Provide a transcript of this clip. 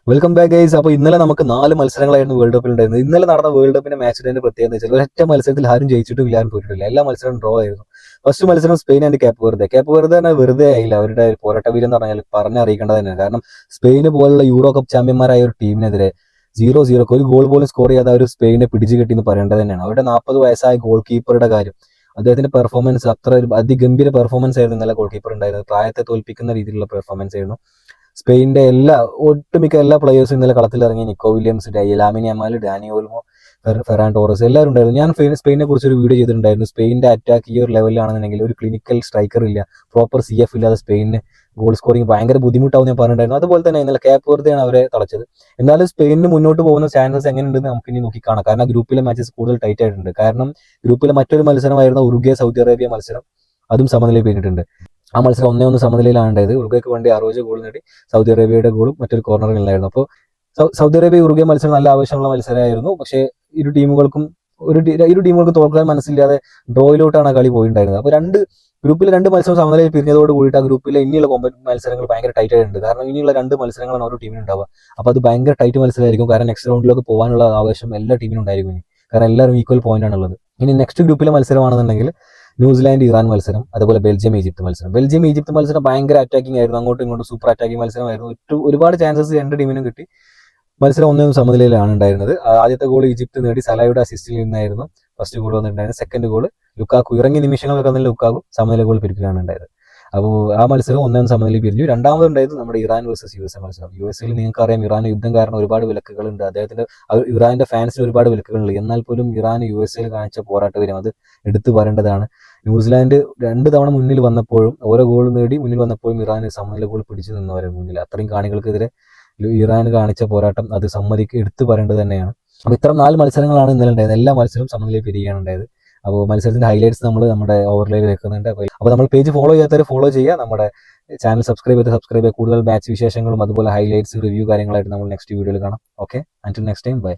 Welcome back guys. അപ്പോൾ ഇന്നലെ നമുക്ക് 4 മത്സരങ്ങളായിരുന്നു വേൾഡ് കപ്പിൽ ഉണ്ടായിരുന്നത്. ഇന്നലെ നടന്ന വേൾഡ് കപ്പിന്റെ മാച്ചിന്റെ പ്രത്യേകത എന്ന് വെച്ചാൽ ഒരൊറ്റ മത്സരത്തിൽ ആരും ജയിച്ചിട്ടും ആരും തോറ്റിട്ടില്ല. എല്ലാ മത്സരവും ഡ്രോ ആയിരുന്നു. ഫസ്റ്റ് മത്സരം സ്പെയിൻ ആൻഡ് കേപ്പ് വെറുതെ തന്നെ വെറുതെ ആയില്ല. അവരുടെ പോരാട്ട വീരം എന്ന് പറഞ്ഞാൽ പറഞ്ഞറിയിക്കേണ്ടത് തന്നെയാണ്. കാരണം സ്പെയിന് പോലുള്ള യൂറോ കപ്പ് ചാമ്പ്യന്മാരായ ഒരു ടീമിനെതിരെ 0-0 ഒരു ഗോൾ പോലും സ്കോർ ചെയ്യാതെ ഒരു സ്പെയിനെ പിടിച്ചു കെട്ടി എന്ന് പറയേണ്ടത് തന്നെയാണ്. അവരുടെ 40 വയസ്സായ ഗോൾ കീപ്പറുടെ കാര്യം, അദ്ദേഹത്തിന്റെ പെർഫോമൻസ് അത്ര ഒരു അതിഗംഭീര പെർഫോമൻസ് ആയിരുന്നു ഇന്നലെ ഗോൾ കീപ്പർ ഉണ്ടായിരുന്നത്. പ്രായത്തെ തോൽപ്പിക്കുന്ന രീതിയിലുള്ള പെർഫോമൻസ് ആയിരുന്നു. സ്പെയിനിന്റെ ഒട്ടുമിക്ക എല്ലാ പ്ലേയേഴ്സും ഇന്നലെ കളത്തിലിറങ്ങി. Nico Williams, Lamine Yamal, Dani Olmo, Ferran Torres എല്ലാവരും ഉണ്ടായിരുന്നു. ഞാൻ സ്പെയിനെ കുറിച്ച് ഒരു വീഡിയോ ചെയ്തിട്ടുണ്ടായിരുന്നു. സ്പെയിനിന്റെ അറ്റാക്ക് ഈ ഒരു ലെവലിലാണെന്നുണ്ടെങ്കിൽ ഒരു ക്ലിനിക്കൽ സ്ട്രൈക്കർ ഇല്ല, പ്രോപ്പർ CF ഇല്ലാതെ സ്പെയിനിന് ഗോൾ സ്കോറിംഗ് ഭയങ്കര ബുദ്ധിമുട്ടാവും ഞാൻ പറഞ്ഞിട്ടുണ്ടായിരുന്നു. അതുപോലെ തന്നെ ഇന്നലെ കേപ്പ് വെറുതെയാണ് അവരെ തളച്ചത്. എന്നാലും സ്പെയിനിന് മുന്നോട്ട് പോകുന്ന ചാൻസസ് എങ്ങനെയുണ്ടെന്ന് നമുക്ക് ഇനി നോക്കി കാണാം. കാരണം ഗ്രൂപ്പിലെ മാച്ചസ് കൂടുതൽ ടൈറ്റ് ആയിട്ടുണ്ട്. കാരണം ഗ്രൂപ്പിലെ മറ്റൊരു മത്സരമായിരുന്ന ഉറുഗ്വേ സൗദി അറേബ്യ മത്സരം, അതും സമനിലയിൽ പിന്നിട്ടുണ്ട്. ആ മത്സരം 1-1 സമനിലയിലാണ് ഉണ്ടായത്. ഉറുഗ്വേക്ക് വേണ്ടി അറോജ ഗോൾ നേടി, സൗദി അറേബ്യയുടെ ഗോളും മറ്റൊരു കോർണറിലായിരുന്നു. അപ്പോൾ സൗദി അറേബ്യ ഉറുഗ്വേ മത്സരം നല്ല ആവശ്യമുള്ള മത്സരമായിരുന്നു. പക്ഷേ ഇരു ടീമുകൾക്കും തോൽക്കാൻ മനസ്സില്ലാതെ ഡ്രോയിലോട്ടാണ് കളി പോയിട്ടുണ്ടായിരുന്നത്. അപ്പോൾ ഗ്രൂപ്പിലെ 2 മത്സരം സമനിലയിൽ പിരിഞ്ഞതോട് കൂടിയിട്ട് ആ ഗ്രൂപ്പിലെ ഇനിയുള്ള മത്സരങ്ങൾ ഭയങ്കര ടൈറ്റ് ആയിട്ടുണ്ട്. കാരണം ഇനിയുള്ള 2 മത്സരങ്ങളാണ് ഓരോ ടീമിനും ഉണ്ടാവുക. അപ്പോൾ അത് ഭയങ്കര ടൈറ്റ് മത്സരമായിരിക്കും. കാരണം നെക്സ്റ്റ് റൗണ്ടിലേക്ക് പോകാനുള്ള ആവേശം എല്ലാ ടീമിനും ഉണ്ടായിരിക്കും ഇനി. കാരണം എല്ലാവരും ഈക്വൽ പോയിന്റ് ആണുള്ളത്. ഇനി നെക്സ്റ്റ് ഗ്രൂപ്പിലെ മത്സരമാണെന്നുണ്ടെങ്കിൽ ന്യൂസിലാൻഡ് ഇറാൻ മത്സരം, അതുപോലെ ബെൽജിയം ഈജിപ്ത് മത്സരം ഭയങ്കര അറ്റാക്കിംഗ് ആയിരുന്നു. അങ്ങോട്ടും ഇങ്ങോട്ടും സൂപ്പർ അറ്റാക്കിംഗ് മത്സരമായിരുന്നു. ഒരുപാട് ചാൻസസ് 2 ടീമിനും കിട്ടി. മത്സരം 1-1 സമനിലയിലാണ് ഉണ്ടായിരുന്നത്. ആദ്യത്തെ ഗോൾ ഈജിപ്ത് നേടി, സലായുടെ അസിസ്റ്റിൽ നിന്നായിരുന്നു ഫസ്റ്റ് ഗോൾ വന്നിട്ടുണ്ടായിരുന്നത്. സെക്കൻഡ് ഗോൾ ലുക്കാക്കു ഇറങ്ങിയ നിമിഷങ്ങളൊക്കെ തന്നെ ലുക്കാക്കു സമനില ഗോൾ പിരിക്കുകയാണ് ഉണ്ടായത്. അപ്പോൾ ആ മത്സരം 1-1 സമനിലയിൽ പിരിഞ്ഞു. രണ്ടാമതുണ്ടായത് നമ്മുടെ ഇറാൻ വേഴ്സസ് USA മത്സരം. USA നിങ്ങൾക്ക് അറിയാം, ഇറാൻ യുദ്ധം കാരണം ഒരുപാട് വിലക്കുകളുണ്ട്. ഇറാന്റെ ഫാൻസിന് ഒരുപാട് വിലക്കുകളുണ്ട്. എന്നാൽ പോലും ഇറാൻ USA കാണിച്ച പോരാട്ടവരും അത് എടുത്തു പറയേണ്ടതാണ്. ന്യൂസിലാൻഡ് 2 തവണ മുന്നിൽ വന്നപ്പോഴും, ഓരോ ഗോൾ നേടി മുന്നിൽ വന്നപ്പോഴും ഇറാൻ സമനില ഗോൾ പിടിച്ചു നിന്നവരെ മുന്നിൽ അത്രയും കാണികൾക്കെതിരെ ഇറാൻ കാണിച്ച പോരാട്ടം അത് എടുത്തു പറയേണ്ടത് തന്നെയാണ്. അപ്പോൾ ഇത്തരം 4 മത്സരങ്ങളാണ് ഇന്നലെ ഉണ്ടായത്. എല്ലാ മത്സരവും സമനിലയിൽ പിരിയുകയാണ് ഉണ്ടായത്. അപ്പോൾ മത്സരത്തിന്റെ ഹൈലൈറ്റ്സ് നമ്മൾ നമ്മുടെ ഓവർലൈയിൽ വെക്കുന്നുണ്ട്. അപ്പോൾ നമ്മൾ പേജ് ഫോളോ ചെയ്യാത്തവർ ഫോളോ ചെയ്യുക, നമ്മുടെ ചാനൽ സബ്സ്ക്രൈബ് ചെയ്യുക. കൂടുതൽ മാച്ച് വിശേഷങ്ങളും അതുപോലെ ഹൈലൈറ്റ്സ്, റിവ്യൂ കാര്യങ്ങളായിട്ട് നമ്മൾ നെക്സ്റ്റ് വീഡിയോയിൽ കാണാം. Okay, until next time, by.